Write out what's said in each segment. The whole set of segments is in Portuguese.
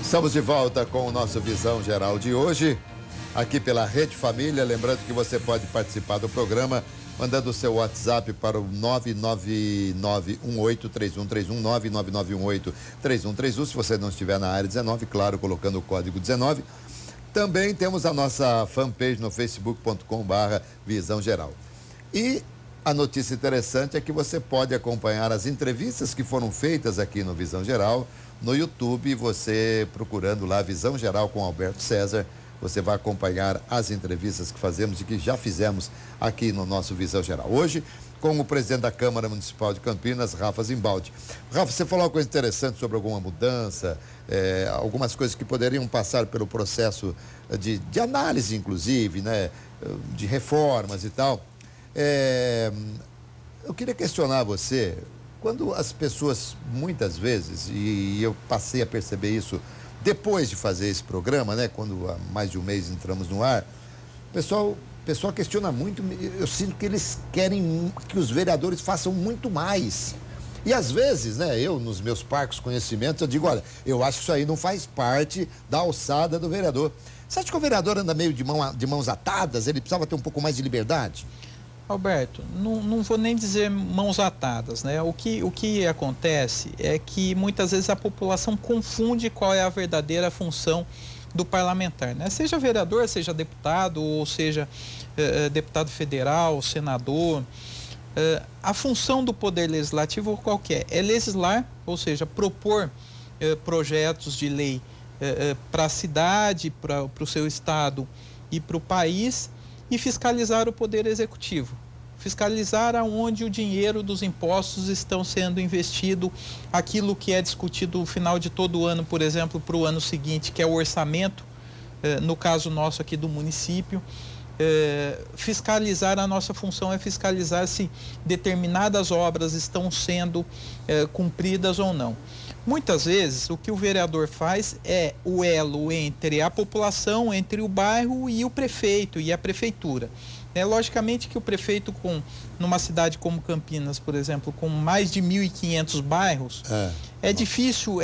Estamos de volta com o nosso Visão Geral de hoje, aqui pela Rede Família. Lembrando que você pode participar do programa mandando o seu WhatsApp para o 999183131, 999183131. Se você não estiver na área 19, claro, colocando o código 19. Também temos a nossa fanpage no facebook.com/Visão Geral. E a notícia interessante é que você pode acompanhar as entrevistas que foram feitas aqui no Visão Geral no YouTube. Você procurando lá Visão Geral com Alberto César, você vai acompanhar as entrevistas que fazemos e que já fizemos aqui no nosso Visão Geral. Hoje, com o presidente da Câmara Municipal de Campinas, Rafa Zimbaldi. Rafa, você falou uma coisa interessante sobre alguma mudança, algumas coisas que poderiam passar pelo processo de análise, inclusive, né, de reformas e tal. Eu queria questionar você, quando as pessoas, muitas vezes, e eu passei a perceber isso depois de fazer esse programa, né, quando há mais de um mês entramos no ar, o pessoal questiona muito. Eu sinto que eles querem que os vereadores façam muito mais. E às vezes, né, eu, nos meus parcos conhecimentos, eu digo, olha, eu acho que isso aí não faz parte da alçada do vereador. Você acha que o vereador anda meio de mãos atadas? Ele precisava ter um pouco mais de liberdade? Alberto, não vou nem dizer mãos atadas, né? O que acontece é que muitas vezes a população confunde qual é a verdadeira função do parlamentar, né? Seja vereador, seja deputado, ou seja deputado federal, senador. A função do Poder Legislativo qual que é? É legislar, ou seja, propor projetos de lei para a cidade, para o seu estado e para o país, e fiscalizar o Poder Executivo. Fiscalizar aonde o dinheiro dos impostos estão sendo investido, aquilo que é discutido no final de todo o ano, por exemplo, para o ano seguinte, que é o orçamento, no caso nosso aqui do município. Fiscalizar, a nossa função é fiscalizar se determinadas obras estão sendo cumpridas ou não. Muitas vezes o que o vereador faz é o elo entre a população, entre o bairro e o prefeito e a prefeitura. Logicamente que o prefeito, numa cidade como Campinas, por exemplo, com mais de 1.500 bairros, é difícil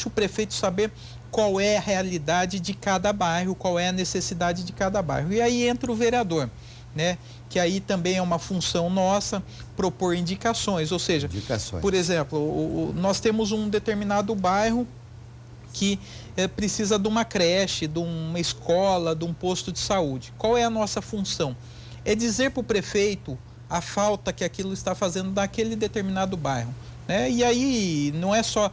o prefeito saber qual é a realidade de cada bairro, qual é a necessidade de cada bairro. E aí entra o vereador, né? Que aí também é uma função nossa, propor indicações, ou seja, por exemplo, nós temos um determinado bairro que precisa de uma creche, de uma escola, de um posto de saúde. Qual é a nossa função? É dizer para o prefeito a falta que aquilo está fazendo naquele determinado bairro, né? E aí não é só,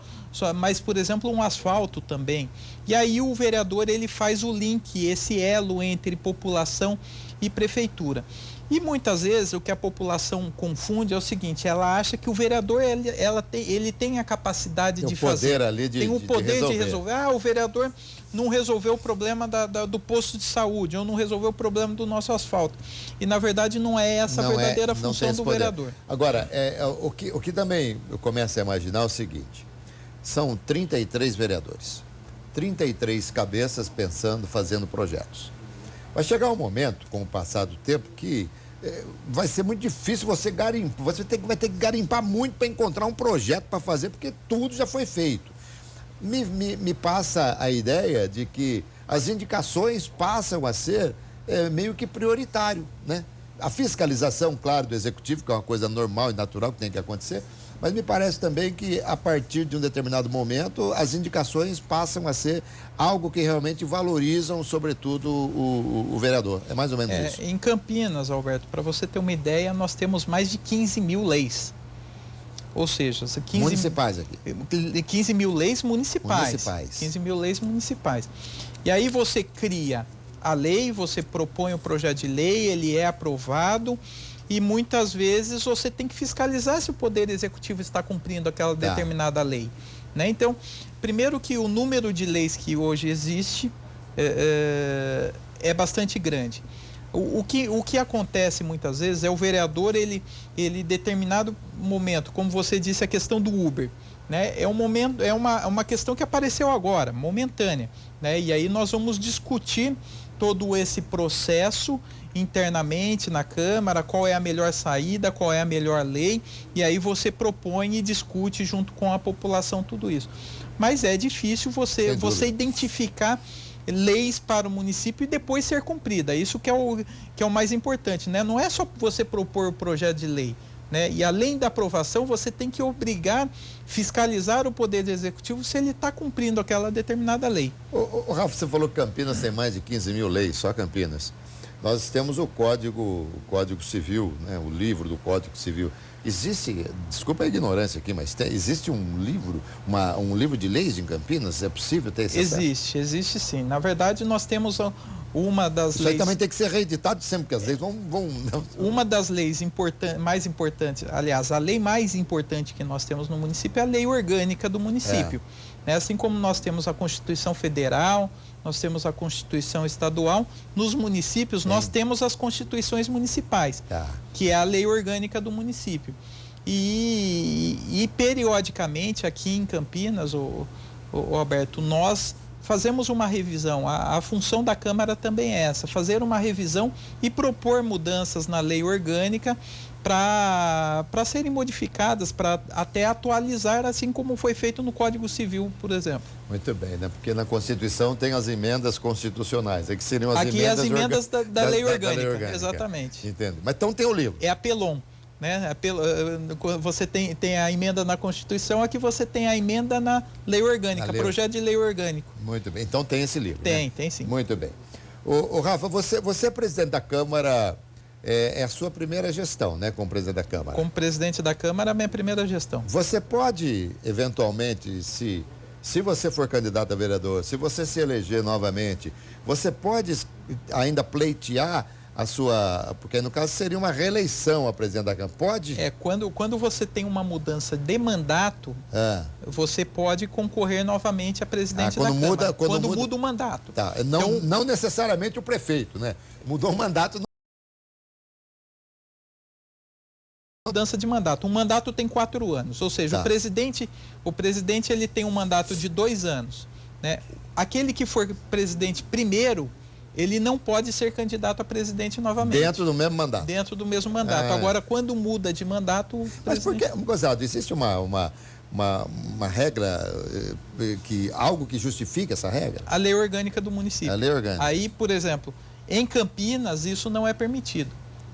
mas, por exemplo, um asfalto também. E aí o vereador, ele faz o link, esse elo entre população e prefeitura. E muitas vezes o que a população confunde é o seguinte: ela acha que o vereador ele tem a capacidade de fazer, tem o poder de resolver. O vereador não resolveu o problema do posto de saúde, ou não resolveu o problema do nosso asfalto. E na verdade não é essa a verdadeira função do vereador. Agora, o que também eu começo a imaginar é o seguinte: são 33 vereadores, 33 cabeças pensando, fazendo projetos. Vai chegar um momento, com o passar do tempo, que vai ser muito difícil você garimpar. Você vai ter que garimpar muito para encontrar um projeto para fazer, porque tudo já foi feito. Me passa a ideia de que as indicações passam a ser meio que prioritário, né? A fiscalização, claro, do executivo, que é uma coisa normal e natural que tem que acontecer, mas me parece também que a partir de um determinado momento as indicações passam a ser algo que realmente valorizam, sobretudo, o vereador. É mais ou menos isso. Em Campinas, Alberto, para você ter uma ideia, nós temos mais de 15 mil leis. Ou seja, 15 municipais aqui. 15 mil leis municipais. 15 mil leis municipais. E aí você cria a lei, você propõe o projeto de lei, ele é aprovado, e muitas vezes você tem que fiscalizar se o Poder Executivo está cumprindo aquela determinada lei, né? Então, primeiro que o número de leis que hoje existe é bastante grande. O que acontece muitas vezes é o vereador, ele determinado momento, como você disse, a questão do Uber, né? É uma questão que apareceu agora, momentânea, né? E aí nós vamos discutir todo esse processo internamente na Câmara, qual é a melhor saída, qual é a melhor lei, e aí você propõe e discute junto com a população tudo isso. Mas é difícil você identificar leis para o município e depois ser cumprida. Isso que é o mais importante, né? Não é só você propor o projeto de lei, né? E além da aprovação, você tem que obrigar, fiscalizar o Poder Executivo se ele está cumprindo aquela determinada lei. Ô, Rafa, você falou que Campinas tem mais de 15 mil leis, só Campinas. Nós temos o Código Civil, né? O livro do Código Civil. Existe, desculpa a ignorância aqui, mas existe um livro, um livro de leis em Campinas? É possível ter esse acesso? Existe sim. Na verdade, nós temos uma das leis... Isso aí também tem que ser reeditado sempre, porque as leis vão... Uma das leis mais importantes, aliás, a lei mais importante que nós temos no município é a lei orgânica do município. Né? Assim como nós temos a Constituição Federal, nós temos a Constituição Estadual, nos municípios nós temos as Constituições Municipais, que é a lei orgânica do município. E periodicamente aqui em Campinas, o Alberto, nós fazemos uma revisão. A função da Câmara também é essa, fazer uma revisão e propor mudanças na lei orgânica para serem modificadas, para até atualizar, assim como foi feito no Código Civil, por exemplo. Muito bem, né? Porque na Constituição tem as emendas constitucionais, que seriam as aqui emendas... Aqui as emendas da lei orgânica, da lei orgânica, exatamente. Entendo. Mas então tem o livro. É a PELON. Né? Você tem a emenda na Constituição, aqui você tem a emenda na lei orgânica, projeto de lei orgânico. Muito bem, então tem esse livro, Tem, né? tem sim. Muito bem. O Rafa, você é presidente da Câmara, é a sua primeira gestão, né, como presidente da Câmara? Como presidente da Câmara, a minha primeira gestão. Você pode, eventualmente, se você for candidato a vereador, se você se eleger novamente, você pode ainda pleitear a sua, porque no caso seria uma reeleição a presidente da Câmara, pode? Quando você tem uma mudança de mandato, você pode concorrer novamente a presidente da Câmara. Quando muda o mandato. Tá. Não necessariamente o prefeito, né? Mudou o mandato. Mudança de mandato. Um mandato tem 4 anos, ou seja, o presidente ele tem um mandato de 2 anos, né? Aquele que for presidente primeiro, ele não pode ser candidato a presidente novamente. Dentro do mesmo mandato? Dentro do mesmo mandato. Agora, quando muda de mandato... Mas por que, gozado, existe uma regra, algo que justifique essa regra? A lei orgânica do município. A lei orgânica. Aí, por exemplo, em Campinas, isso não é permitido.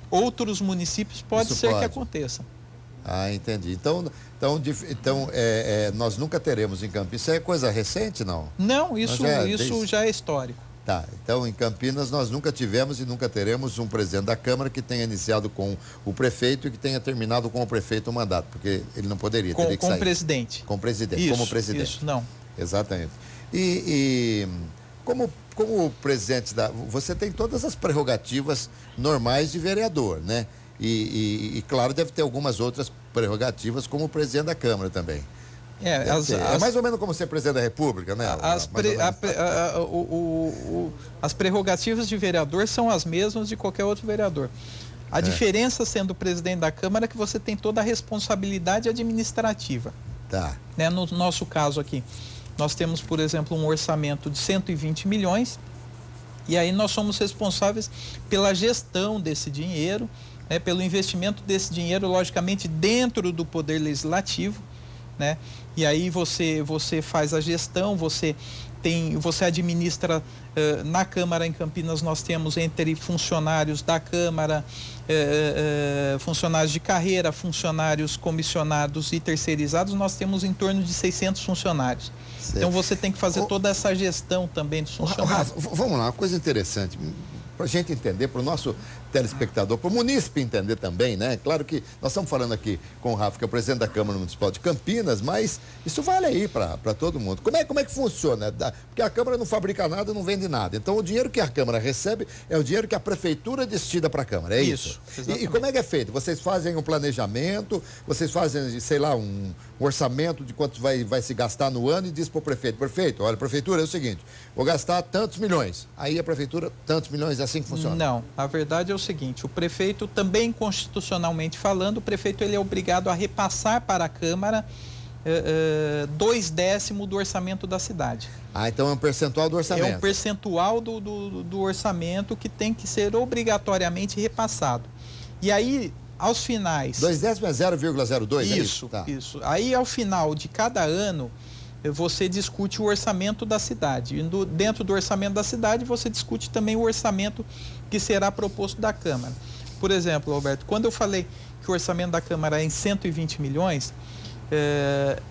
Outros municípios pode ser que aconteça. Entendi. Então nós nunca teremos em Campinas. Isso é coisa recente, não? Não, isso já é histórico. Tá, então em Campinas nós nunca tivemos e nunca teremos um presidente da Câmara que tenha iniciado com o prefeito e que tenha terminado com o prefeito o mandato, porque ele não poderia, teria que sair. Com o presidente. Com o presidente, como presidente. Isso, não. Exatamente. E como presidente você tem todas as prerrogativas normais de vereador, né? E claro, deve ter algumas outras prerrogativas como presidente da Câmara também. É mais ou menos como ser presidente da República, né? As prerrogativas de vereador são as mesmas de qualquer outro vereador. A diferença sendo presidente da Câmara é que você tem toda a responsabilidade administrativa. Tá. Né? No nosso caso aqui, nós temos, por exemplo, um orçamento de 120 milhões e aí nós somos responsáveis pela gestão desse dinheiro, né? Pelo investimento desse dinheiro, logicamente, dentro do Poder Legislativo, né? E aí você faz a gestão, você administra, na Câmara em Campinas nós temos entre funcionários da Câmara, funcionários de carreira, funcionários comissionados e terceirizados, nós temos em torno de 600 funcionários. Certo. Então você tem que fazer toda essa gestão também dos funcionários. Vamos lá, uma coisa interessante, para a gente entender, para o nosso telespectador, para o munícipe entender também, né? Claro que nós estamos falando aqui com o Rafa, que é o presidente da Câmara Municipal de Campinas, mas isso vale aí para todo mundo. Como é que funciona? Porque a Câmara não fabrica nada, não vende nada. Então, o dinheiro que a Câmara recebe é o dinheiro que a Prefeitura destina para a Câmara, é isso? E como é que é feito? Vocês fazem um planejamento, vocês fazem, sei lá, um orçamento de quanto vai se gastar no ano e diz para o prefeito: prefeito, olha, Prefeitura, é o seguinte, vou gastar tantos milhões. Aí a Prefeitura, tantos milhões, é assim que funciona? Não, a verdade é o seguinte, o prefeito também constitucionalmente falando, o prefeito ele é obrigado a repassar para a Câmara 2/10 do orçamento da cidade. Ah, então é um percentual do orçamento. É um percentual do orçamento que tem que ser obrigatoriamente repassado. E aí, aos finais... 2/10 é 0,02, é isso? Tá. Isso. Aí, ao final de cada ano, você discute o orçamento da cidade. E dentro do orçamento da cidade, você discute também o orçamento que será proposto da Câmara. Por exemplo, Roberto, quando eu falei que o orçamento da Câmara é em 120 milhões...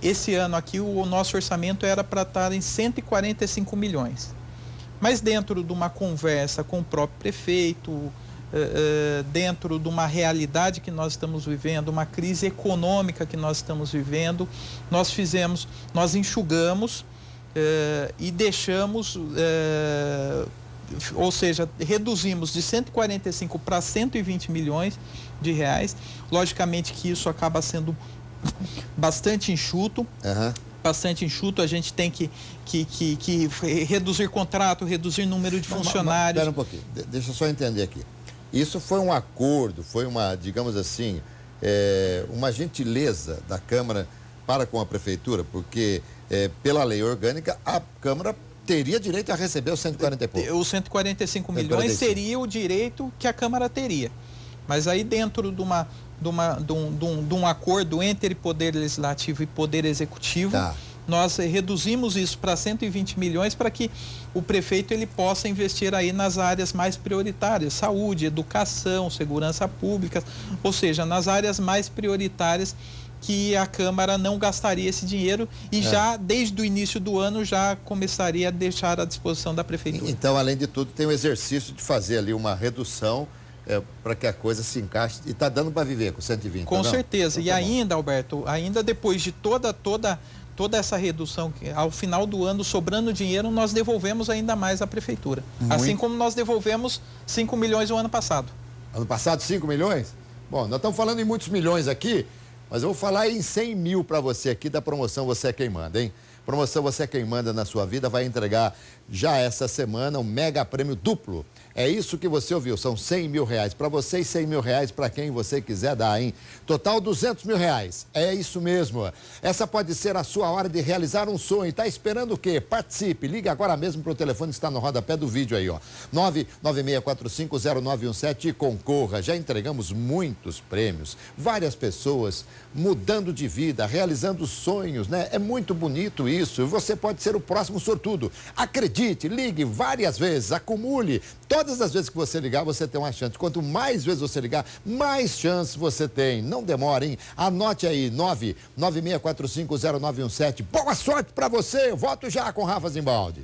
esse ano aqui o nosso orçamento era para estar em 145 milhões. Mas dentro de uma conversa com o próprio prefeito, dentro de uma realidade que nós estamos vivendo, uma crise econômica que nós estamos vivendo, nós enxugamos e deixamos, ou seja, reduzimos de 145 para 120 milhões de reais. Logicamente que isso acaba sendo bastante enxuto. Bastante enxuto, a gente tem que reduzir contrato, reduzir número de funcionários. Espera um pouquinho, deixa eu só entender aqui. Isso foi um acordo, foi uma, digamos assim, uma gentileza da Câmara para com a Prefeitura, porque pela lei orgânica a Câmara teria direito a receber os 140 e pouco. Os 145 milhões seria o direito que a Câmara teria. Mas aí dentro de um acordo entre Poder Legislativo e Poder Executivo, nós reduzimos isso para 120 milhões para que o prefeito ele possa investir aí nas áreas mais prioritárias, saúde, educação, segurança pública, ou seja, nas áreas mais prioritárias que a Câmara não gastaria esse dinheiro e já desde o início do ano já começaria a deixar à disposição da Prefeitura. Então, além de tudo, tem o exercício de fazer ali uma redução para que a coisa se encaixe, e está dando para viver com 120. Com certeza, então, e ainda, Alberto, ainda depois de toda essa redução, ao final do ano, sobrando dinheiro, nós devolvemos ainda mais à Prefeitura. Assim como nós devolvemos 5 milhões no ano passado. Ano passado, 5 milhões? Bom, nós estamos falando em muitos milhões aqui, mas eu vou falar em 100 mil para você aqui da promoção Você é Quem Manda, hein? Promoção Você é Quem Manda na sua vida vai entregar já essa semana um mega prêmio duplo. É isso que você ouviu, são 100 mil reais para você e 100 mil reais para quem você quiser dar, hein? Total 200 mil reais, é isso mesmo. Essa pode ser a sua hora de realizar um sonho. Tá esperando o quê? Participe, ligue agora mesmo para o telefone que está no rodapé do vídeo aí, ó. 996450917 e concorra. Já entregamos muitos prêmios, várias pessoas mudando de vida, realizando sonhos, né? É muito bonito isso, você pode ser o próximo sortudo. Acredite, ligue várias vezes, acumule. Todas as vezes que você ligar, você tem uma chance. Quanto mais vezes você ligar, mais chance você tem. Não demore, hein? Anote aí, 996450917. Boa sorte pra você! Eu volto já com Rafa Zimbaldi.